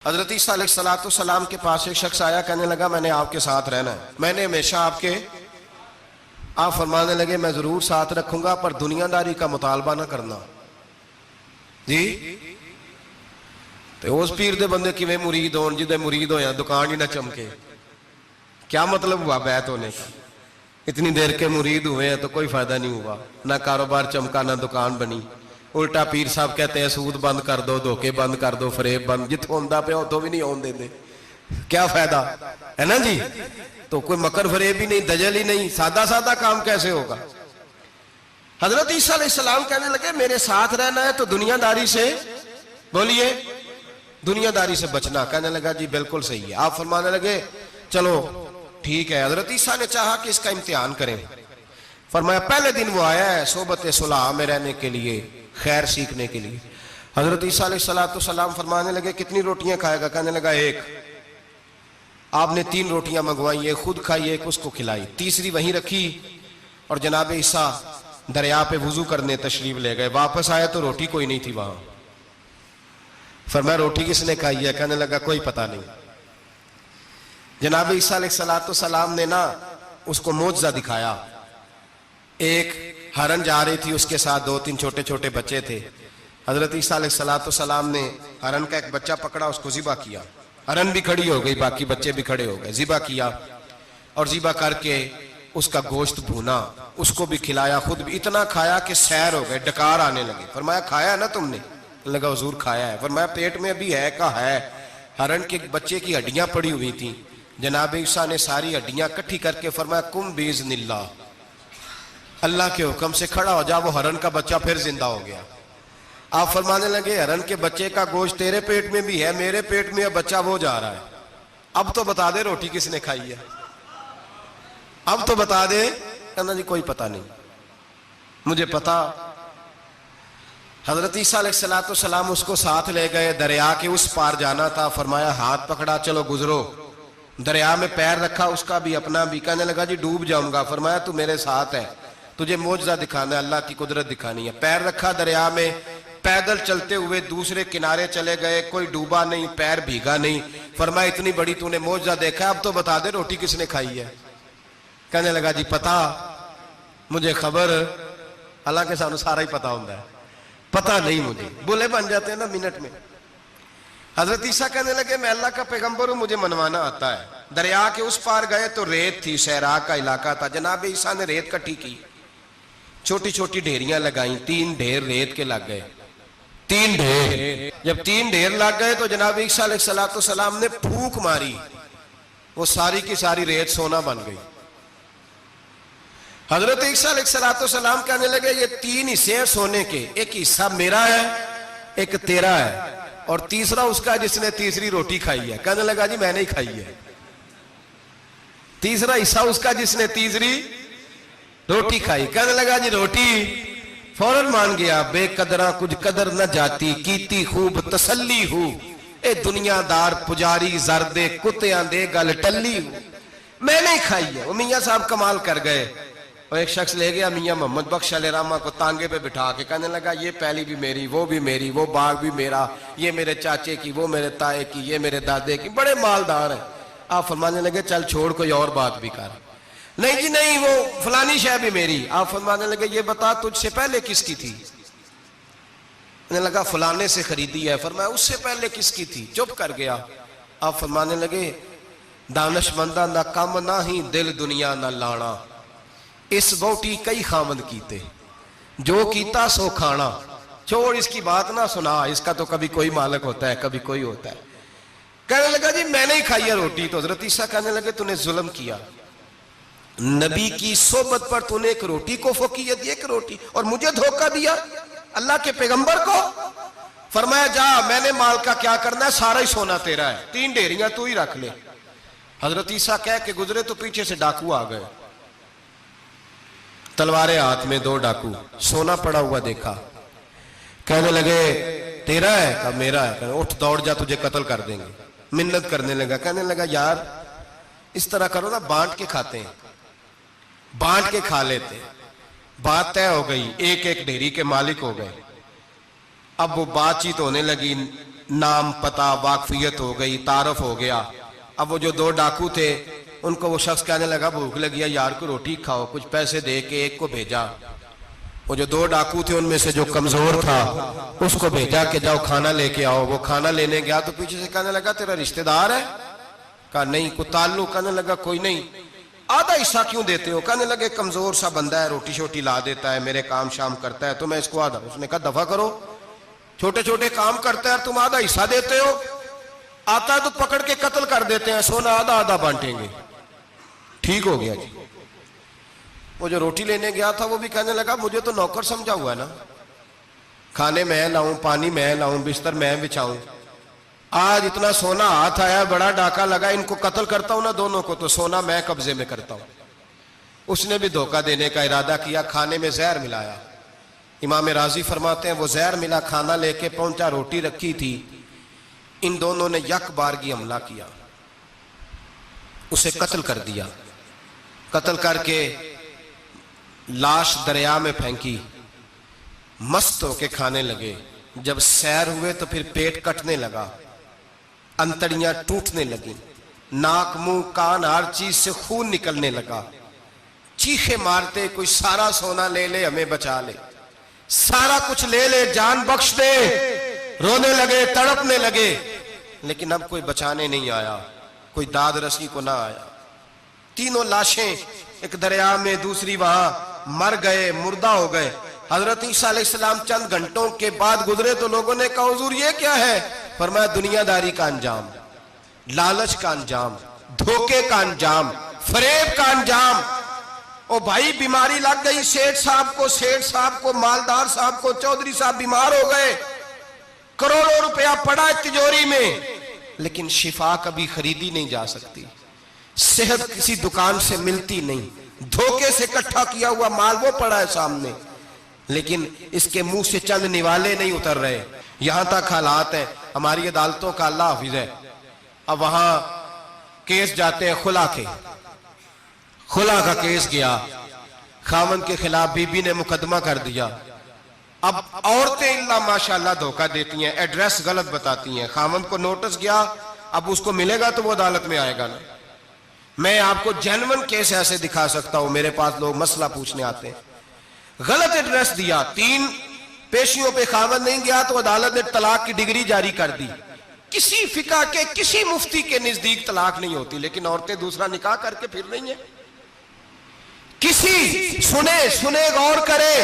حضرت عیسیٰ علیہ السلام کے پاس ایک شخص آیا، کہنے لگا میں نے آپ کے ساتھ رہنا ہے، میں نے ہمیشہ آپ فرمانے لگے میں ضرور ساتھ رکھوں گا پر دنیا داری کا مطالبہ نہ کرنا جی۔ تو اس پیر دے بندے کی میں مرید ہون جی دے مرید ہو یا دکان ہی نہ چمکے، کیا مطلب ہوا بیعت ہونے کا؟ اتنی دیر کے مرید ہوئے ہیں تو کوئی فائدہ نہیں ہوا، نہ کاروبار چمکا نہ دکان بنی، الٹا پیر صاحب کہتے ہیں سود بند کر دو، دھوکے بند کر دو، فریب بند، جت ہوندہ پہ ہو تو بھی نہیں ہون دے دے، کیا فائدہ ہے نا جی؟ تو کوئی مکر فریب ہی نہیں، دجل ہی نہیں، سادہ سادہ کام کیسے ہوگا؟ حضرت عیسیٰ علیہ السلام کہنے لگے میرے ساتھ رہنا ہے تو دنیا داری سے، بولیے دنیا داری سے بچنا۔ کہنے لگا جی بالکل صحیح ہے۔ آپ فرمانے لگے چلو ٹھیک ہے۔ حضرت عیسیٰ نے چاہا کہ اس کا امتحان کریں، فرمایا پہلے دن وہ آیا ہے صحبت صلح میں رہنے کے لیے، خیر سیکھنے کے لیے۔ حضرت عیسیٰ علیہ السلام فرمانے لگے کتنی روٹیاں کھائے گا؟ کہنے لگا ایک۔ آپ نے 3 روٹیاں منگوائی، ایک خود کھائی، ایک اس کو کھلائی، تیسری وہیں رکھی، اور جناب عیسیٰ دریا پہ وضو کرنے تشریف لے گئے۔ واپس آئے تو روٹی کوئی نہیں تھی وہاں۔ فرمایا روٹی کس نے کھائی ہے؟ کہنے لگا کوئی پتہ نہیں۔ جناب عیسیٰ علیہ السلام نے اس کو معجزہ دکھایا۔ ایک ہرن جا رہی تھی، اس کے ساتھ 2-3 چھوٹے چھوٹے بچے تھے۔ حضرت عیسیٰ علیہ السلام نے ہرن کا ایک بچہ پکڑا، اس کو ذبح کیا، ہرن بھی کھڑی ہو گئی، باقی بچے بھی کھڑے ہو گئے، ذبح کیا، اور ذبح کر کے اس کا گوشت بھونا، اس کو بھی کھلایا، خود بھی اتنا کھایا کہ سیر ہو گئے، ڈکار آنے لگے۔ فرمایا کھایا نا تم نے؟ لگا حضور کھایا ہے۔ فرمایا پیٹ میں ابھی ہے کا ہے؟ ہرن کے بچے کی ہڈیاں پڑی ہوئی تھیں۔ جناب عیسیٰ نے ساری ہڈیاں کٹھی کر کے فرمایا کم باذن اللہ، اللہ کے حکم سے کھڑا ہو جا۔ وہ ہرن کا بچہ پھر زندہ ہو گیا۔ آپ فرمانے لگے ہرن کے بچے کا گوشت تیرے پیٹ میں بھی ہے، میرے پیٹ میں بچہ وہ جا رہا ہے، اب تو بتا دے روٹی کس نے کھائی ہے، اب تو بتا دے۔ کہنا جی کوئی پتہ نہیں، مجھے پتا۔ حضرت عیسیٰ علیہ السلام اس کو ساتھ لے گئے، دریا کے اس پار جانا تھا۔ فرمایا ہاتھ پکڑا چلو گزرو، دریا میں پیر رکھا، اس کا بھی اپنا بھی۔ کہنے لگا جی ڈوب جاؤں گا۔ فرمایا تو میرے ساتھ ہے، تجھے معجزہ دکھانا ہے، اللہ کی قدرت دکھانی ہے۔ پیر رکھا دریا میں، پیدل چلتے ہوئے دوسرے کنارے چلے گئے، کوئی ڈوبا نہیں، پیر بھیگا نہیں۔ فرمایا اتنی بڑی تو نے معجزہ دیکھا، اب تو بتا دے روٹی کس نے کھائی ہے؟ کہنے لگا جی پتا، مجھے خبر، حالانکہ سانو سارا ہی پتا ہوتا ہے، پتا نہیں مجھے، بولے بن جاتے ہیں نا منٹ میں۔ حضرت عیسیٰ کہنے لگے میں اللہ کا پیغمبر ہوں، مجھے منوانا آتا ہے۔ دریا کے اس پار گئے تو ریت تھی، صحرا کا علاقہ تھا۔ جناب عیسیٰ نے ریت کٹھی کی، چھوٹی چھوٹی ڈھیریاں لگائیں، 3 ڈھیر ریت کے لگ گئے، 3 ڈھیر۔ جب 3 ڈھیر لگ گئے تو جناب عیسیٰ علیہ السلام نے پھونک ماری، وہ ساری کی ساری ریت سونا بن گئی۔ حضرت عیسیٰ علیہ السلام کہنے لگے یہ 3 حصے ہیں سونے کے، ایک حصہ میرا ہے، ایک تیرا ہے، اور تیسرا اس کا جس نے تیسری روٹی کھائی ہے۔ کہنے لگا جی میں نے ہی کھائی ہے۔ تیسرا حصہ اس کا جس نے تیسری روٹی کھائی۔ کہنے لگا جی روٹی؟ فوراً مان گیا، بے قدرہ کچھ قدر نہ جاتی، کیتی خوب تسلی ہو، اے دنیا دار پجاری زردے کتیاں دے گل ٹلی ہو، میں نے ہی کھائی ہے۔ وہ میاں صاحب کمال کر گئے، اور ایک شخص لے گیا میاں محمد بخش علیہ رحمہ کو تانگے پہ بٹھا کے، کہنے لگا یہ پہلی بھی میری، وہ بھی میری، وہ باغ بھی میرا، یہ میرے چاچے کی، وہ میرے تائے کی، یہ میرے دادے کی، بڑے مالدار ہیں۔ آپ فرمانے لگے چل چھوڑ کوئی اور بات بھی کر۔ نہیں جی نہیں، وہ فلانی شے بھی میری۔ آپ فرمانے لگے یہ بتا تجھ سے پہلے کس کی تھی؟ کہنے لگا فلانے سے خریدی ہے۔ فرمایا اس سے پہلے کس کی تھی؟ چپ کر گیا۔ آپ فرمانے لگے دانش مندہ نہ کم نہ ہی دل دنیا نہ لانا، اس بوٹی کئی خامد کیتے، جو کیتا سو کھانا، چھوڑ اس کی بات نہ سنا، اس کا تو کبھی کوئی مالک ہوتا ہے کبھی کوئی ہوتا ہے۔ کہنے لگا جی میں نے ہی کھائی ہے روٹی۔ تو حضرت عیسیٰ کہنے لگے تو نے ظلم کیا، نبی کی صحبت پر تو نے ایک روٹی کو فوقیت دی، ایک روٹی، اور مجھے دھوکہ دیا اللہ کے پیغمبر کو۔ فرمایا جا میں نے مال کا کیا کرنا ہے، سارا ہی سونا تیرا ہے، 3 ڈھیریاں تو ہی رکھ لے۔ حضرت عیسیٰ کہہ کے گزرے تو پیچھے سے ڈاکو آ گئے، تلواریں ہاتھ میں، 2 ڈاکو، سونا پڑا ہوا دیکھا۔ کہنے لگے تیرا ہے؟ کہا میرا ہے۔ کہنے اٹھ دوڑ جا تجھے قتل کر دیں گے۔ منت کرنے لگا، کہنے لگا یار اس طرح کرو نا، بانٹ کے کھاتے ہیں، بانٹ کے کھا لیتے۔ بات طے ہو گئی، ایک ایک ڈھیری کے مالک ہو گئے۔ اب وہ بات چیت ہونے لگی، نام پتہ واقفیت ہو گئی، تعارف ہو گیا۔ اب وہ جو دو ڈاکو تھے ان کو وہ شخص کہنے لگا بھوک لگی ہے یار کو روٹی کھاؤ، کچھ پیسے دے کے ایک کو بھیجا۔ وہ جو دو ڈاکو تھے ان میں سے جو کمزور تھا اس کو بھیجا کہ جاؤ کھانا لے کے آؤ۔ وہ کھانا لینے گیا تو پیچھے سے کہنے لگا تیرا رشتہ دار ہے؟ کہا نہیں۔ کوئی تعلق؟ کہنے لگا کوئی نہیں۔ آدھا حصہ کیوں دیتے ہو؟ کہنے لگے کمزور سا بندہ ہے، روٹی شوٹی لا دیتا ہے، میرے کام شام کرتا ہے تو میں اس کو آدھا۔ اس نے کہا دفع کرو، چھوٹے چھوٹے کام کرتا ہے تم آدھا حصہ دیتے ہو، آتا ہے تو پکڑ کے قتل کر دیتے ہیں، سونا آدھا آدھا بانٹیں گے۔ ٹھیک ہو گیا جی۔ وہ جو روٹی لینے گیا تھا وہ بھی کہنے لگا مجھے تو نوکر سمجھا ہوا ہے نا، کھانے میں لاؤں، پانی میں لاؤں، بستر میں بچھاؤں، آج اتنا سونا ہاتھ آیا، بڑا ڈاکہ لگا، ان کو قتل کرتا ہوں نا دونوں کو تو سونا میں قبضے میں کرتا ہوں۔ اس نے بھی دھوکہ دینے کا ارادہ کیا، کھانے میں زہر ملایا۔ امام راضی فرماتے ہیں وہ زہر ملا، کھانا لے کے پہنچا، روٹی رکھی تھی، ان دونوں نے یک بارگی حملہ کیا، اسے قتل کر دیا۔ قتل کر کے لاش دریا میں پھینکی، مست ہو کے کھانے لگے۔ جب سیر ہوئے تو پھر پیٹ کٹنے لگا، انتڑیاں ٹوٹنے لگیں، ناک منہ کان ہر چیز سے خون نکلنے لگا۔ چیخے مارتے کوئی سارا سونا لے لے ہمیں بچا لے، سارا کچھ لے لے جان بخش دے، رونے لگے تڑپنے لگے، لیکن اب کوئی بچانے نہیں آیا، کوئی داد رسی کو نہ آیا۔ تینوں لاشیں ایک دریا میں، دوسری وہاں، مر گئے، مردہ ہو گئے۔ حضرت عیسیٰ علیہ السلام چند گھنٹوں کے بعد گزرے تو لوگوں نے کہا حضور یہ کیا ہے؟ فرمایا دنیا داری کا انجام، لالچ کا انجام، دھوکے کا انجام، فریب کا انجام۔ او بھائی بیماری لگ گئی سیٹھ صاحب کو، مالدار صاحب کو، چودھری صاحب بیمار ہو گئے، کروڑوں روپیہ پڑا تجوری میں، لیکن شفا کبھی خریدی نہیں جا سکتی، صحت کسی دکان سے ملتی نہیں، دھوکے سے اکٹھا کیا ہوا مال وہ پڑا ہے سامنے، لیکن اس کے منہ سے چند نوالے نہیں اتر رہے۔ یہاں تک حالات ہیں، ہماری عدالتوں کا اللہ حافظ ہے، اب وہاں کیس جاتے ہیں خلا کا کیس گیا، خاوند کے خلاف بی بی نے مقدمہ کر دیا۔ اب عورتیں اللہ ماشاءاللہ دھوکہ دیتی ہیں، ایڈریس غلط بتاتی ہیں، خاوند کو نوٹس گیا، اب اس کو ملے گا تو وہ عدالت میں آئے گا نا۔ میں آپ کو جینون کیس ایسے دکھا سکتا ہوں، میرے پاس لوگ مسئلہ پوچھنے آتے ہیں، غلط ایڈریس دیا، 3 پیشیوں پہ خاوند نہیں گیا تو عدالت نے طلاق کی ڈگری جاری کر دی۔ کسی فقہ کے کسی مفتی کے نزدیک طلاق نہیں ہوتی، لیکن عورتیں دوسرا نکاح کر کے پھر رہی ہیں۔ کسی سنے غور کرے،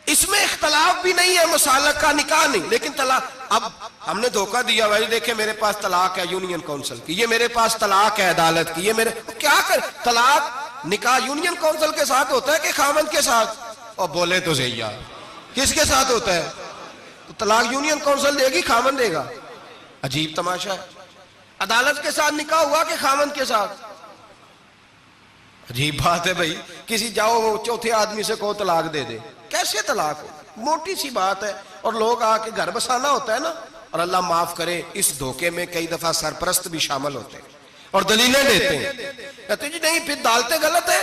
اس میں اختلاف بھی نہیں ہے، مسالک کا نکاح نہیں، لیکن طلاق۔ اب ہم نے دھوکہ دیا، بھائی دیکھیں میرے پاس طلاق ہے یونین کونسل کی، یہ میرے پاس طلاق ہے عدالت کی، یہ میرے کیا کر طلاق نکاح یونین کونسل کے ساتھ ہوتا ہے کہ خاوند کے ساتھ؟ اور بولے تو صحیح یار، کس کے ساتھ ہوتا ہے؟ تو طلاق یونین کونسل دے گی، خاوند دے گا؟ عجیب تماشا ہے۔ عدالت کے ساتھ نکاح ہوا کہ خاوند کے ساتھ؟ عجیب بات ہے بھائی، کسی جاؤ چوتھے آدمی سے کہو طلاق دے دے، کیسے طلاق ہو؟ موٹی سی بات ہے، اور لوگ آ کے گھر بسانا ہوتا ہے نا۔ اور اللہ معاف کرے، اس دھوکے میں کئی دفعہ سرپرست بھی شامل ہوتے ہیں اور دلیلیں دیتے ہیں، کہتے ہیں جی نہیں پھر ڈالتے غلط ہے،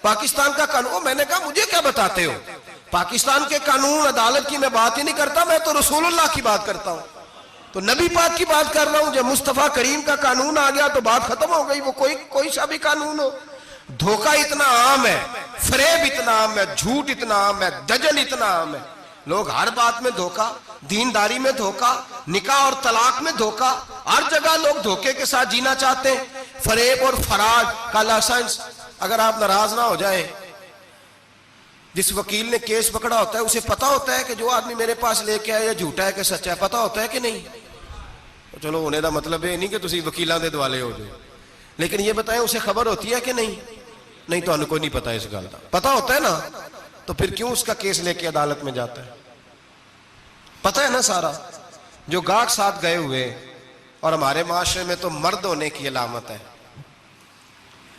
پاکستان کا قانون۔ میں نے کہا مجھے کیا بتاتے ہو؟ پاکستان کے قانون عدالت کی میں بات ہی نہیں کرتا، میں تو رسول اللہ کی بات کرتا ہوں، تو نبی پاک کی بات کر رہا ہوں۔ جب مصطفیٰ کریم کا قانون آ گیا تو بات ختم ہو گئی، وہ کوئی سا بھی قانون ہو۔ دھوکہ اتنا عام ہے، فریب اتنا عام ہے، جھوٹ اتنا عام ہے، دجل اتنا عام ہے، لوگ ہر بات میں دھوکہ، دینداری میں دھوکہ، نکاح اور طلاق میں دھوکہ، ہر جگہ لوگ دھوکے کے ساتھ جینا چاہتے ہیں۔ فریب اور فراڈ کا لائسنس، اگر آپ ناراض نہ ہو جائیں، جس وکیل نے کیس پکڑا ہوتا ہے اسے پتا ہوتا ہے کہ جو آدمی میرے پاس لے کے آیا جھوٹا ہے کہ سچا ہے، پتا ہوتا ہے کہ نہیں؟ چلو ہونے دا مطلب یہ نہیں کہ تسی وکیلاں دے دوالے ہو جائے، لیکن یہ بتائیں اسے خبر ہوتی ہے کہ نہیں؟ نہیں تو انہیں کوئی نہیں پتا اس گل کا، پتا ہوتا ہے نا، تو پھر کیوں اس کا کیس لے کے عدالت میں جاتا ہے؟ پتا ہے نا سارا۔ جو گاہک ساتھ گئے ہوئے، اور ہمارے معاشرے میں تو مرد ہونے کی علامت ہے،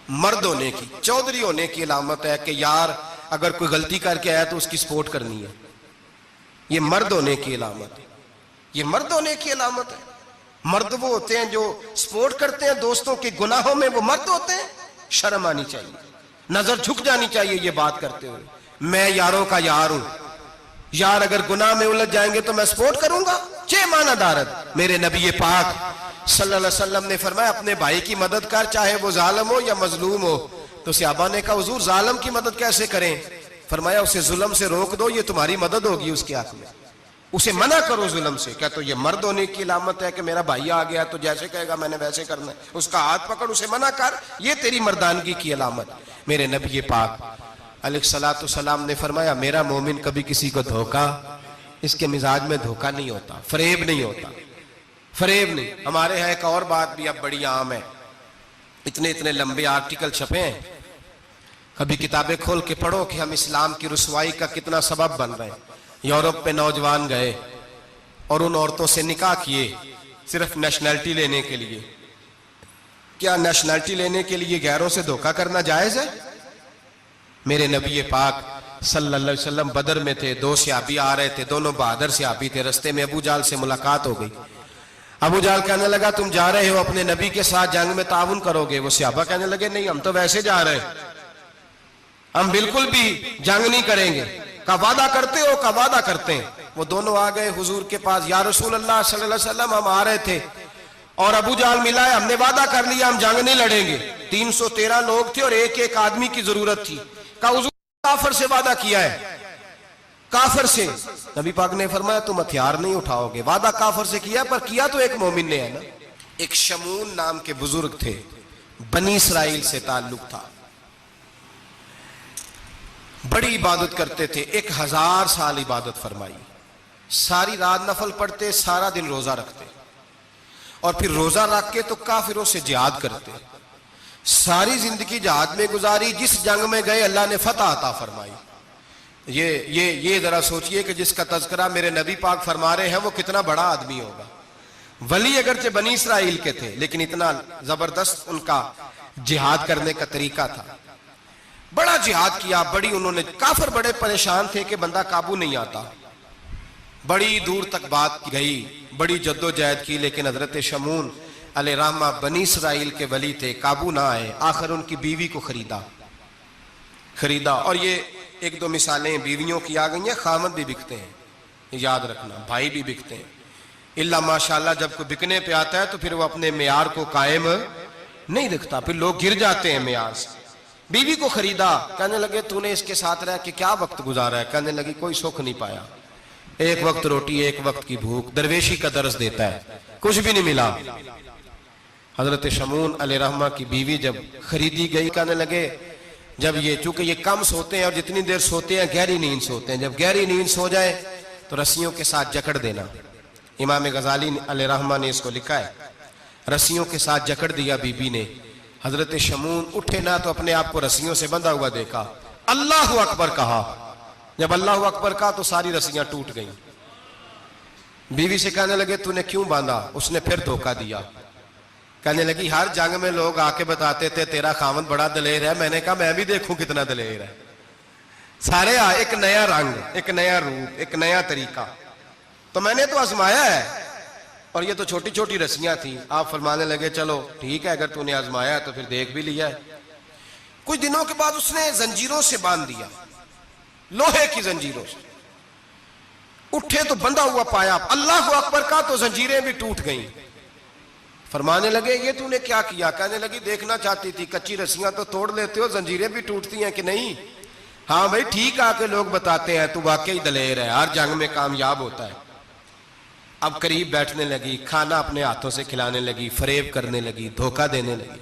مرد ہونے کی، چودھری ہونے کی علامت ہے کہ یار اگر کوئی غلطی کر کے آیا تو اس کی سپورٹ کرنی ہے، یہ مرد ہونے کی علامت ہے، یہ مرد ہونے کی علامت ہے۔ مرد وہ ہوتے ہیں جو سپورٹ کرتے ہیں دوستوں کے گناہوں میں، وہ مرد ہوتے ہیں۔ شرم آنی چاہیے، نظر جھک جانی چاہیے یہ بات کرتے ہوئے، میں یاروں کا یار ہوں، یار اگر گناہ میں الجھ جائیں گے تو میں سپورٹ کروں گا. چھ معنی دارت. میرے نبی پاک صلی اللہ علیہ وسلم نے فرمایا اپنے بھائی کی مدد کر چاہے وہ ظالم ہو یا مظلوم ہو. تو صحابہ نے کہا حضور ظالم کی مدد کیسے کریں؟ فرمایا اسے ظلم سے روک دو، یہ تمہاری مدد ہوگی اس کے حق میں. اسے منع کرو ظلم سے. کیا تو یہ مرد ہونے کی علامت ہے کہ میرا بھائی آ گیا تو جیسے کہے گا میں نے ویسے کرنا ہے؟ اس کا ہاتھ پکڑ، اسے منع کر، یہ تیری مردانگی کی علامت. میرے نبی پاک علیہ الصلوۃ والسلام نے فرمایا میرا مومن کبھی کسی کو دھوکا، اس کے مزاج میں دھوکا نہیں ہوتا، فریب نہیں ہوتا، فریب نہیں. ہمارے ہاں ایک اور بات بھی اب بڑی عام ہے، اتنے لمبے آرٹیکل چھپے ہیں، کبھی کتابیں کھول کے پڑھو کہ ہم اسلام کی رسوائی کا کتنا سبب بن رہے ہیں. یورپ پہ نوجوان گئے اور ان عورتوں سے نکاح کیے صرف نیشنلٹی لینے کے لیے. کیا نیشنلٹی لینے کے لیے غیروں سے دھوکا کرنا جائز ہے؟ میرے نبی پاک صلی اللہ علیہ وسلم بدر میں تھے، دو صحابی آ رہے تھے، دونوں بہادر صحابی تھے. رستے میں ابو جہل سے ملاقات ہو گئی. ابو جہل کہنے لگا تم جا رہے ہو اپنے نبی کے ساتھ جنگ میں تعاون کرو گے؟ وہ صحابہ کہنے لگے نہیں، ہم تو ویسے جا رہے ہیں، ہم بالکل بھی جنگ نہیں کریں گے. کا وعدہ کرتے ہو؟ کا وعدہ کرتے ہیں. وہ دونوں آ گئے حضور کے پاس، یا رسول اللہ صلی اللہ علیہ وسلم ہم آ رہے تھے اور ابو جہل ملا ہے، ہم نے وعدہ کر لیا ہم جنگ نہیں لڑیں گے. 313 لوگ تھے اور ایک آدمی کی ضرورت تھی. کہا حضور کافر سے وعدہ کیا ہے، کافر سے. نبی پاک نے فرمایا تم ہتھیار نہیں اٹھاؤ گے. وعدہ کافر سے کیا پر کیا تو ایک مومن نے ہے نا. ایک شمون نام کے بزرگ تھے، بنی اسرائیل سے تعلق تھا، بڑی عبادت کرتے تھے. 1000 سال عبادت فرمائی، ساری رات نفل پڑھتے، سارا دن روزہ رکھتے اور پھر روزہ رکھ کے تو کافروں سے جہاد کرتے. ساری زندگی جہاد میں گزاری، جس جنگ میں گئے اللہ نے فتح عطا فرمائی. یہ ذرا سوچئے کہ جس کا تذکرہ میرے نبی پاک فرما رہے ہیں وہ کتنا بڑا آدمی ہوگا. ولی اگرچہ بنی اسرائیل کے تھے لیکن اتنا زبردست ان کا جہاد کرنے کا طریقہ تھا. بڑا جہاد کیا، بڑی انہوں نے، کافر بڑے پریشان تھے کہ بندہ قابو نہیں آتا. بڑی دور تک بات گئی، بڑی جد و جہد کی، لیکن حضرت شمون علیہ رحمہ بنی اسرائیل کے ولی تھے، قابو نہ آئے. آخر ان کی بیوی کو خریدا. اور یہ 1-2 مثالیں بیویوں کی آ گئی ہیں، خامد بھی بکتے ہیں، یاد رکھنا، بھائی بھی بکتے ہیں. اللہ ماشاءاللہ جب کوئی بکنے پہ آتا ہے تو پھر وہ اپنے معیار کو قائم نہیں رکھتا، پھر لوگ گر جاتے ہیں معیار سے. بیوی کو خریدا. کہنے لگے تو نے اس کے ساتھ رہ کے کیا وقت گزارا ہے؟ کہنے لگی کوئی سکھ نہیں پایا، ایک وقت روٹی ایک وقت کی بھوک. درویشی کا درس دیتا ہے، کچھ بھی نہیں ملا. حضرت شمون علیہ رحمہ کی بیوی جب خریدی گئی، کہنے لگے جب یہ چونکہ یہ کم سوتے ہیں اور جتنی دیر سوتے ہیں گہری نیند سوتے ہیں، جب گہری نیند سو جائے تو رسیوں کے ساتھ جکڑ دینا. امام غزالی علیہ رحمہ نے اس کو لکھا ہے، رسیوں کے ساتھ جکڑ دیا بیوی نے. حضرت شمون اٹھے نہ تو اپنے آپ کو رسیوں سے بندھا ہوا دیکھا، اللہ اکبر کہا. جب اللہ اکبر کہا تو ساری رسیاں ٹوٹ گئیں. بیوی سے کہنے لگے تو نے کیوں باندھا؟ اس نے پھر دھوکہ دیا. کہنے لگی ہر جنگ میں لوگ آ کے بتاتے تھے تیرا خاوند بڑا دلیر ہے. میں نے کہا میں بھی دیکھوں کتنا دلیر ہے. سارے ایک نیا رنگ، ایک نیا روپ، ایک نیا طریقہ. تو میں نے تو آزمایا ہے. اور یہ تو چھوٹی چھوٹی رسیاں تھیں. آپ فرمانے لگے چلو ٹھیک ہے اگر تو نے آزمایا ہے تو پھر دیکھ بھی لیا ہے. کچھ دنوں کے بعد اس نے زنجیروں سے باندھ دیا، لوہے کی زنجیروں سے. اٹھے تو بندھا ہوا پایا، اللہ اکبر کا تو زنجیریں بھی ٹوٹ گئیں. فرمانے لگے یہ تو نے کیا کیا؟ کہنے لگی دیکھنا چاہتی تھی، کچی رسیاں تو توڑ لیتے ہو، زنجیریں بھی ٹوٹتی ہیں کہ نہیں؟ ہاں بھائی ٹھیک آ کے لوگ بتاتے ہیں تو واقعی دلیر ہے، ہر جنگ میں کامیاب ہوتا ہے. اب قریب بیٹھنے لگی، کھانا اپنے ہاتھوں سے کھلانے لگی، فریب کرنے لگی، دھوکہ دینے لگی.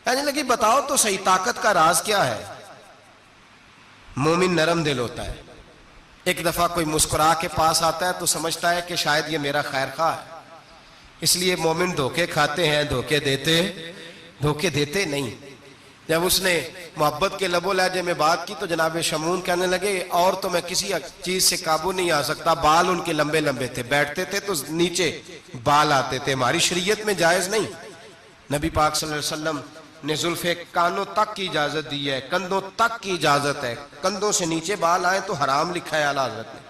کہنے لگی بتاؤ تو صحیح طاقت کا راز کیا ہے؟ مومن نرم دل ہوتا ہے. ایک دفعہ کوئی مسکرا کے پاس آتا ہے تو سمجھتا ہے کہ شاید یہ میرا خیر خواہ ہے، اس لیے مومن دھوکے کھاتے ہیں، دھوکے دیتے نہیں. جب اس نے محبت کے لب و لہجے میں بات کی تو جناب شمون کہنے لگے اور تو میں کسی چیز سے قابو نہیں آ سکتا. بال ان کے لمبے لمبے تھے، بیٹھتے تھے تو نیچے بال آتے تھے، ہماری شریعت میں جائز نہیں. نبی پاک صلی اللہ علیہ وسلم نے زلفے کانوں تک کی اجازت دی ہے، کندھوں تک کی اجازت ہے. کندھوں سے نیچے بال آئیں تو حرام لکھا ہے اعلیٰ حضرت نے،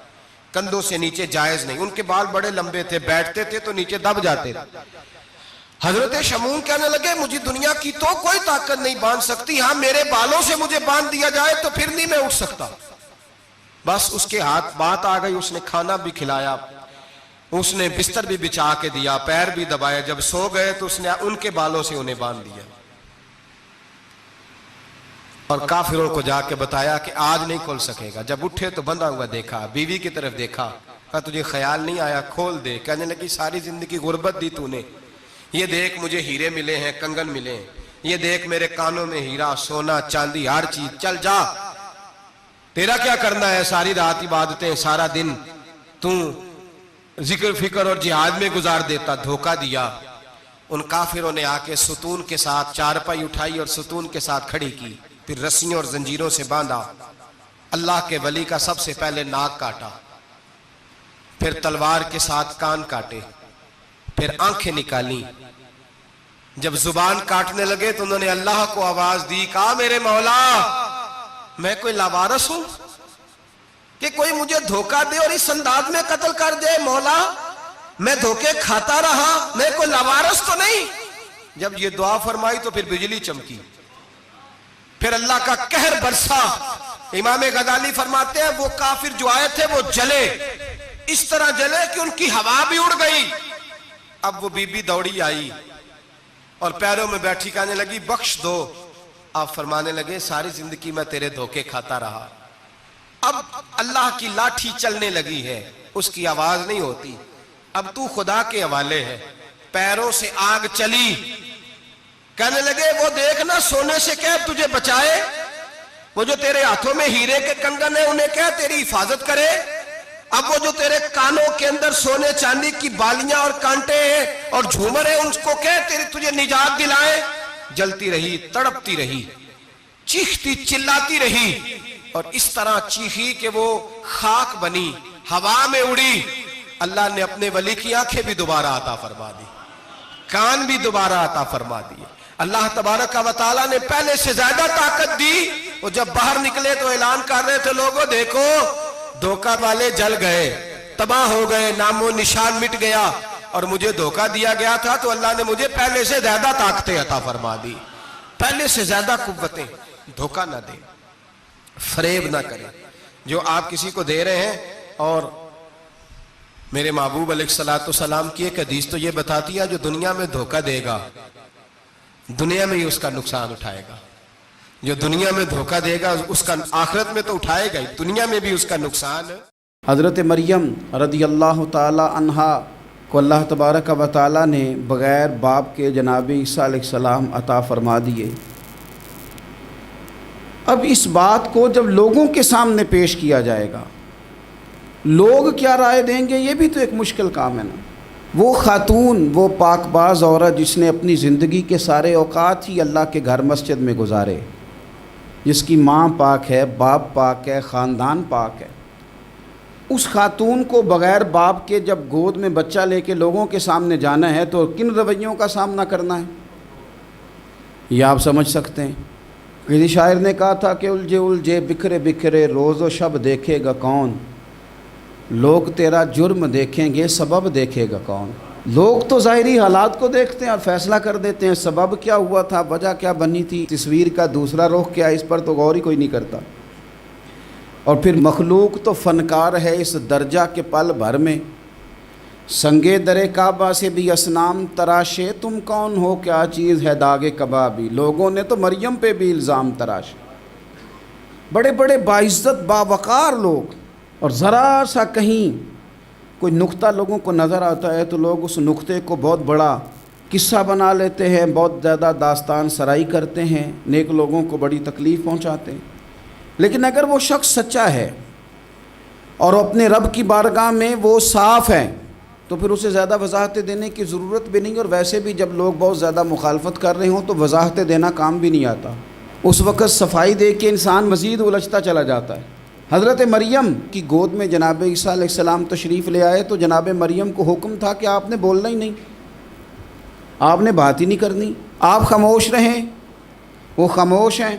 کندھوں سے نیچے جائز نہیں. ان کے بال بڑے لمبے تھے، بیٹھتے تھے تو نیچے دب جاتے تھے. حضرت شمون کہنے لگے مجھے دنیا کی تو کوئی طاقت نہیں باندھ سکتی، ہاں میرے بالوں سے مجھے باندھ دیا جائے تو پھر نہیں میں اٹھ سکتا. بس اس کے ہاتھ بات آ گئی، اس نے کھانا بھی کھلایا، اس نے بستر بھی بچھا کے دیا، پیر بھی دبایا، جب سو گئے تو اس نے ان کے بالوں سے انہیں باندھ دیا اور کافروں کو جا کے بتایا کہ آج نہیں کھول سکے گا۔ جب اٹھے تو بندھا ہوا دیکھا، بیوی کی طرف دیکھا، کہا تجھے خیال نہیں آیا کھول دے؟ کہنے لگی ساری زندگی غربت دی تو نے، یہ دیکھ مجھے ہیرے ملے ہیں، کنگن ملے ہیں، یہ دیکھ میرے کانوں میں ہیرا، سونا، چاندی، ہر چیز، چل جا، تیرا کیا کرنا ہے؟ ساری رات عبادتیں، سارا دن تو ذکر فکر اور جہاد میں گزار دیتا۔ دھوکہ دیا۔ ان کافروں نے آ کے ستون کے ساتھ چارپائی اٹھائی اور ستون کے ساتھ کھڑی کی، پھر رسیوں اور زنجیروں سے باندھا۔ اللہ کے ولی کا سب سے پہلے ناک کاٹا، پھر تلوار کے ساتھ کان کاٹے، پھر آنکھیں نکالی۔ جب زبان کاٹنے لگے تو انہوں نے اللہ کو آواز دی، کہا میرے مولا میں کوئی لاوارث ہوں کہ کوئی مجھے دھوکہ دے اور اس انداز میں قتل کر دے؟ مولا میں دھوکے کھاتا رہا، میں کوئی لاوارث تو نہیں؟ جب یہ دعا فرمائی تو پھر بجلی چمکی، پھر اللہ کا قہر برسا۔ امام غزالی فرماتے ہیں وہ کافر جو آئے تھے وہ جلے، اس طرح جلے کہ ان کی ہوا بھی اڑ گئی۔ اب وہ بی بی دوڑی آئی اور پیروں میں بیٹھی کہنے لگی بخش دو۔ آپ فرمانے لگے ساری زندگی میں تیرے دھوکے کھاتا رہا، اب اللہ کی لاٹھی چلنے لگی ہے، اس کی آواز نہیں ہوتی، اب تو خدا کے حوالے ہے۔ پیروں سے آگ چلی، کہنے لگے وہ دیکھنا سونے سے کہہ تجھے بچائے، وہ جو تیرے ہاتھوں میں ہیرے کے کنگن ہیں انہیں کہہ تیری حفاظت کرے، اب وہ جو تیرے کانوں کے اندر سونے چاندی کی بالیاں اور کانٹے ہیں اور جھومر ہیں ان کو کہہ تجھے نجات دلائے۔ جلتی رہی، تڑپتی رہی، چیختی چلاتی رہی، اور اس طرح چیخی کہ وہ خاک بنی، ہوا میں اڑی۔ اللہ نے اپنے ولی کی آنکھیں بھی دوبارہ عطا فرما دی، کان بھی دوبارہ عطا فرما دیے۔ اللہ تبارک و تعالیٰ نے پہلے سے زیادہ طاقت دی۔ وہ جب باہر نکلے تو اعلان کر رہے تھے لوگوں دیکھو دھوکہ والے جل گئے، تباہ ہو گئے، نام و نشان مٹ گیا، اور مجھے دھوکہ دیا گیا تھا تو اللہ نے مجھے پہلے سے زیادہ طاقتیں عطا فرما دی، پہلے سے زیادہ قوتیں۔ دھوکہ نہ دیں، فریب نہ کریں۔ جو آپ کسی کو دے رہے ہیں، اور میرے محبوب علیہ السلام کی ایک حدیث تو یہ بتاتی ہے جو دنیا میں دھوکہ دے گا دنیا میں ہی اس کا نقصان اٹھائے گا، جو دنیا میں دھوکہ دے گا اس کا آخرت میں تو اٹھائے گا ہی، دنیا میں بھی اس کا نقصان ہے۔ حضرت مریم رضی اللہ تعالی عنہا کو اللہ تبارک و تعالی نے بغیر باپ کے جناب عیسیٰ علیہ السلام عطا فرما دیے۔ اب اس بات کو جب لوگوں کے سامنے پیش کیا جائے گا، لوگ کیا رائے دیں گے، یہ بھی تو ایک مشکل کام ہے نا۔ وہ خاتون، وہ پاک باز عورت جس نے اپنی زندگی کے سارے اوقات ہی اللہ کے گھر مسجد میں گزارے، جس کی ماں پاک ہے، باپ پاک ہے، خاندان پاک ہے، اس خاتون کو بغیر باپ کے جب گود میں بچہ لے کے لوگوں کے سامنے جانا ہے تو کن رویوں کا سامنا کرنا ہے، یہ آپ سمجھ سکتے ہیں۔ کسی شاعر نے کہا تھا کہ الجھے الجھے بکھرے بکھرے روز و شب دیکھے گا کون، لوگ تیرا جرم دیکھیں گے سبب دیکھے گا کون۔ لوگ تو ظاہری حالات کو دیکھتے ہیں اور فیصلہ کر دیتے ہیں، سبب کیا ہوا تھا، وجہ کیا بنی تھی، تصویر کا دوسرا رخ کیا، اس پر تو غور ہی کوئی نہیں کرتا۔ اور پھر مخلوق تو فنکار ہے اس درجہ کے پل بھر میں، سنگے در کعبہ سے بھی اصنام تراشے، تم کون ہو کیا چیز ہے داغ کبابی۔ لوگوں نے تو مریم پہ بھی الزام تراشے، بڑے بڑے باعزت باوقار لوگ، اور ذرا سا کہیں کوئی نقطہ لوگوں کو نظر آتا ہے تو لوگ اس نقطے کو بہت بڑا قصہ بنا لیتے ہیں، بہت زیادہ داستان سرائی کرتے ہیں، نیک لوگوں کو بڑی تکلیف پہنچاتے ہیں۔ لیکن اگر وہ شخص سچا ہے اور اپنے رب کی بارگاہ میں وہ صاف ہے تو پھر اسے زیادہ وضاحتیں دینے کی ضرورت بھی نہیں، اور ویسے بھی جب لوگ بہت زیادہ مخالفت کر رہے ہوں تو وضاحتیں دینا کام بھی نہیں آتا، اس وقت صفائی دے کے انسان مزید الجھتا چلا جاتا ہے۔ حضرت مریم کی گود میں جناب عیسیٰ علیہ السلام تشریف لے آئے تو جناب مریم کو حکم تھا کہ آپ نے بولنا ہی نہیں، آپ نے بات ہی نہیں کرنی، آپ خاموش رہیں۔ وہ خاموش ہیں،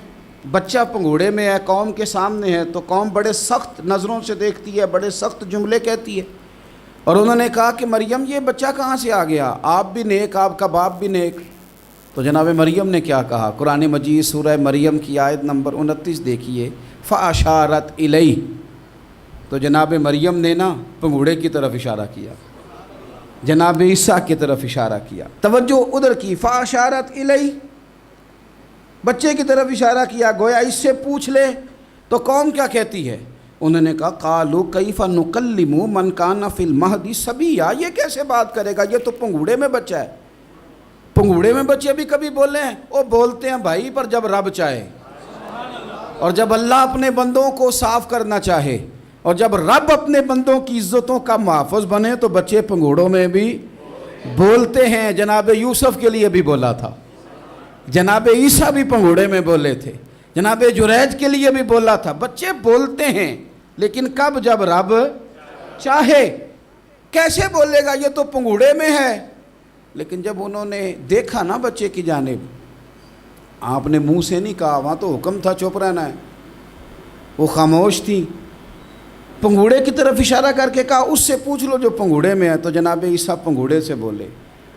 بچہ پنگوڑے میں ہے، قوم کے سامنے ہے تو قوم بڑے سخت نظروں سے دیکھتی ہے، بڑے سخت جملے کہتی ہے، اور انہوں نے کہا کہ مریم یہ بچہ کہاں سے آ گیا، آپ بھی نیک، آپ کا باپ بھی نیک۔ تو جناب مریم نے کیا کہا، قرآن مجید سورہ مریم کی آیت نمبر 29 دیکھیے، فَأَشَارَتْ إِلَيْهِ، تو جناب مریم نے نا پنگوڑے کی طرف اشارہ کیا، جناب عیسیٰ کی طرف اشارہ کیا، توجہ ادھر کی، فاشارت الی، بچے کی طرف اشارہ کیا، گویا اس سے پوچھ لے تو قوم کیا کہتی ہے؟ انہوں نے کہا قالوا کیف نکلم من کان فی المہد صبیا، یہ کیسے بات کرے گا، یہ تو پنگوڑے میں بچہ ہے۔ پنگوڑے میں بچے بھی کبھی بولے ہیں؟ وہ بولتے ہیں بھائی، پر جب رب چاہے، اور جب اللہ اپنے بندوں کو صاف کرنا چاہے، اور جب رب اپنے بندوں کی عزتوں کا محافظ بنے تو بچے پنگوڑوں میں بھی بولتے ہیں۔ جناب یوسف کے لیے بھی بولا تھا، جناب عیسیٰ بھی پنگوڑے میں بولے تھے، جناب جریج کے لیے بھی بولا تھا۔ بچے بولتے ہیں، لیکن کب؟ جب رب چاہے۔ کیسے بولے گا، یہ تو پنگوڑے میں ہے۔ لیکن جب انہوں نے دیکھا نا بچے کی جانب، آپ نے منہ سے نہیں کہا، وہاں تو حکم تھا چپ رہنا ہے، وہ خاموش تھی۔ پنگوڑے کی طرف اشارہ کر کے کہا اس سے پوچھ لو جو پنگوڑے میں ہے۔ تو جناب عیسیٰ پنگوڑے سے بولے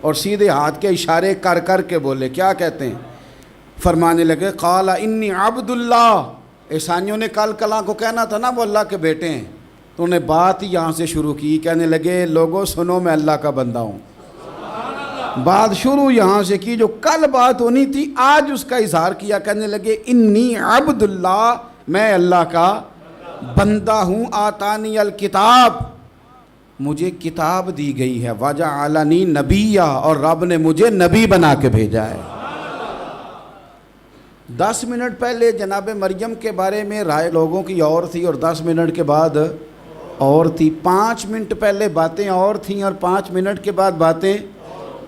اور سیدھے ہاتھ کے اشارے کر کر کے بولے۔ کیا کہتے ہیں؟ فرمانے لگے قال انی عبد اللہ۔ عیسائیوں نے کل کلاں کو کہنا تھا نا وہ اللہ کے بیٹے ہیں، تو انہیں بات یہاں سے شروع کی، کہنے لگے لوگوں سنو میں اللہ کا بندہ ہوں۔ بات شروع یہاں سے کی، جو کل بات ہونی تھی آج اس کا اظہار کیا، کہنے لگے انی عبد اللہ، میں اللہ کا بندہ ہوں، آتانی الکتاب، مجھے کتاب دی گئی ہے، وجعلنی نبیّا، اور رب نے مجھے نبی بنا کے بھیجا ہے۔ 10 منٹ پہلے جناب مریم کے بارے میں رائے لوگوں کی اور تھی، اور 10 منٹ کے بعد اور تھی۔ 5 منٹ پہلے باتیں اور تھیں، اور 5 منٹ کے بعد باتیں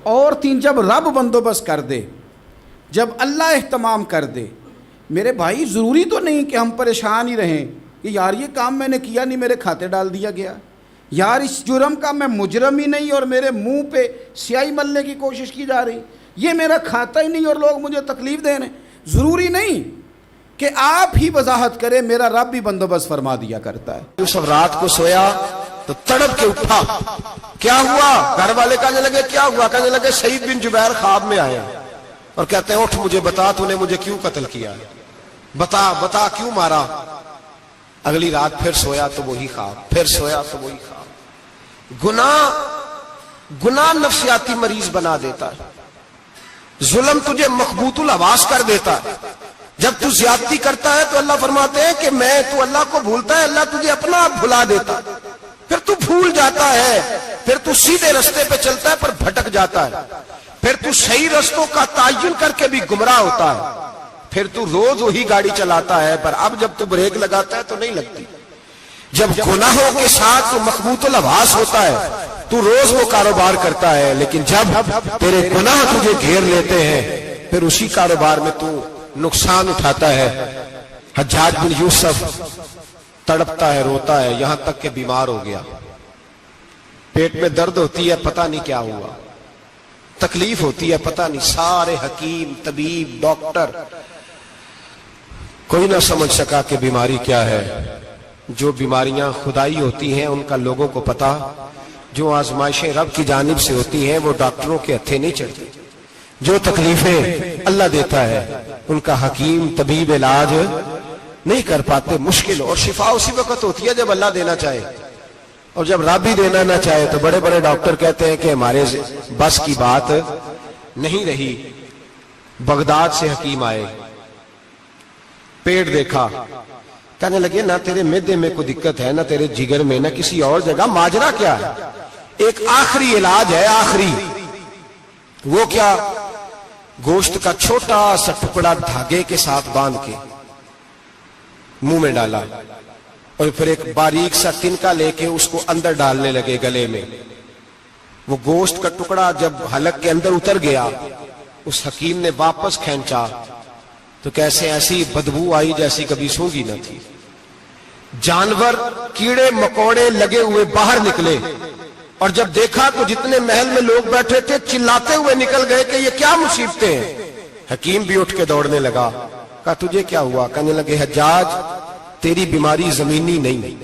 اور تھیں۔ جب رب بندوبست کر دے، جب اللہ اہتمام کر دے، میرے بھائی ضروری تو نہیں کہ ہم پریشان ہی رہیں کہ یار یہ کام میں نے کیا نہیں، میرے کھاتے ڈال دیا گیا، یار اس جرم کا میں مجرم ہی نہیں اور میرے منہ پہ سیاہی ملنے کی کوشش کی جا رہی، یہ میرا کھاتا ہی نہیں اور لوگ مجھے تکلیف دے رہے ہیں۔ ضروری نہیں کہ آپ ہی وضاحت کریں، میرا رب بھی بندوبست فرما دیا کرتا ہے۔ یوسف رات کو سویا تو تڑپ کے اٹھا، کیا ہوا؟ گھر والے کہنے لگے کیا ہوا؟ کہنے لگے سعید بن جبیر خواب میں آیا اور کہتے ہیں اٹھ مجھے بتا تو نے مجھے کیوں قتل کیا، بتا کیوں مارا؟ اگلی رات پھر سویا تو وہی خواب، پھر سویا تو وہی خواب۔ گناہ نفسیاتی مریض بنا دیتا ہے، ظلم تجھے مخبوط الحواس کر دیتا ہے۔ جب تو زیادتی کرتا ہے تو اللہ فرماتے ہیں کہ تو اللہ کو بھولتا ہے، اللہ تجھے اپنا آپ بھلا دیتا ہے، پھر تو بھول جاتا ہے، پھر تو سیدھے رستے پہ چلتا ہے پر بھٹک جاتا ہے، پھر تو صحیح رستوں کا تعین کر کے بھی گمراہ ہوتا ہے، پھر تو روز وہی گاڑی چلاتا ہے پر اب جب تو بریک لگاتا ہے تو نہیں لگتی۔ جب گناہوں کے ساتھ تو مخبوط الحواس ہوتا ہے تو روز وہ کاروبار کرتا ہے، لیکن جب تیرے گناہ تجھے گھیر لیتے ہیں پھر اسی کاروبار میں تو نقصان اٹھاتا ہے۔ حجاج بن یوسف تڑپتا ہے، روتا ہے، یہاں تک کہ بیمار ہو گیا، پیٹ میں درد ہوتی ہے، پتہ نہیں کیا ہوا، تکلیف ہوتی ہے، پتہ نہیں، سارے حکیم، طبیب، ڈاکٹر، کوئی نہ سمجھ سکا کہ بیماری کیا ہے۔ جو بیماریاں خدائی ہوتی ہیں ان کا لوگوں کو پتا، جو آزمائشیں رب کی جانب سے ہوتی ہیں وہ ڈاکٹروں کے ہتھے نہیں چڑھتی، جو تکلیفیں اللہ دیتا ہے ان کا حکیم طبیب علاج نہیں کر پاتے، مشکل، اور شفا اسی وقت ہوتی ہے جب اللہ دینا چاہے، اور جب رب ہی دینا نہ چاہے تو بڑے بڑے ڈاکٹر کہتے ہیں کہ ہمارے بس کی بات نہیں رہی۔ بغداد سے حکیم آئے، پیٹ دیکھا، کہنے لگے نہ تیرے معدے میں کوئی دقت ہے، نہ تیرے جگر میں، نہ کسی اور جگہ، ماجرا کیا ہے؟ ایک آخری علاج ہے، آخری، وہ کیا؟ گوشت کا چھوٹا سا ٹکڑا دھاگے کے ساتھ باندھ کے منہ میں ڈالا، اور پھر ایک باریک سا تنکا لے کے اس کو اندر ڈالنے لگے گلے میں۔ وہ گوشت کا ٹکڑا جب حلق کے اندر اتر گیا، اس حکیم نے واپس کھینچا تو کیسے ایسی بدبو آئی جیسی کبھی سونگی نہ تھی۔ جانور، کیڑے مکوڑے لگے ہوئے باہر نکلے، اور جب دیکھا تو جتنے محل میں لوگ بیٹھے تھے چلاتے ہوئے نکل گئے کہ یہ کیا مصیبتیں ہیں۔ حکیم بھی اٹھ کے دوڑنے لگا، کہا تجھے کیا ہوا؟ کہنے لگے حجاج تیری بیماری زمینی نہیں،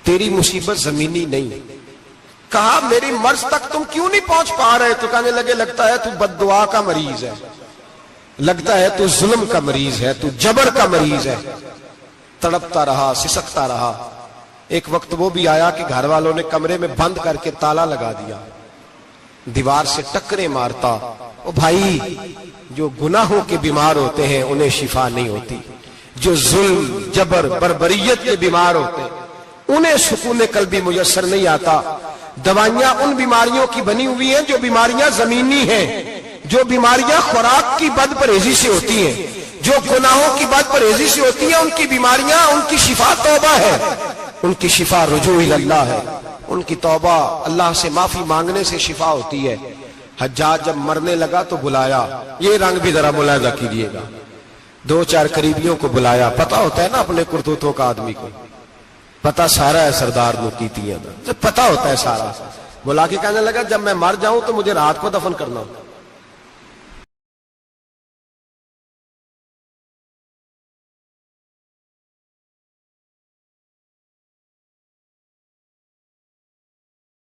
تیری مصیبت زمینی نہیں۔ کہا میری مرض تک تم کیوں نہیں پہنچ پا رہے؟ تو کہنے لگے لگتا ہے تو بد دعا کا مریض ہے، لگتا ہے تو ظلم کا مریض ہے، تو جبر کا مریض ہے۔ تڑپتا رہا، سسکتا رہا، ایک وقت وہ بھی آیا کہ گھر والوں نے کمرے میں بند کر کے تالا لگا دیا, دیوار سے ٹکرے مارتا, او بھائی جو گناہوں کے بیمار ہوتے ہیں انہیں شفا نہیں ہوتی, جو ظلم جبر بربریت کے بیمار ہوتے ہیں انہیں سکون قلبی میسر نہیں آتا. دوائیاں ان بیماریوں کی بنی ہوئی ہیں جو بیماریاں زمینی ہیں, جو بیماریاں خوراک کی بد پرہیزی سے ہوتی ہیں, جو گناہوں کی بد پرہیزی سے ہوتی ہیں, ان کی بیماریاں, ان کی شفا توبہ ہے, ان کی شفا رجوع اللہ ہے, ان کی توبہ اللہ سے معافی مانگنے سے شفا ہوتی ہے. حجاج جب مرنے لگا تو بلایا, یہ رنگ بھی ذرا ملاحظہ کیجئے گا, 2-4 قریبیوں کو بلایا, پتہ ہوتا ہے نا اپنے کرتوتوں کا آدمی کو, پتہ سارا ہے سردار نو کیتی ہے, پتہ ہوتا ہے سارا. بلا کے کہنے لگا جب میں مر جاؤں تو مجھے رات کو دفن کرنا.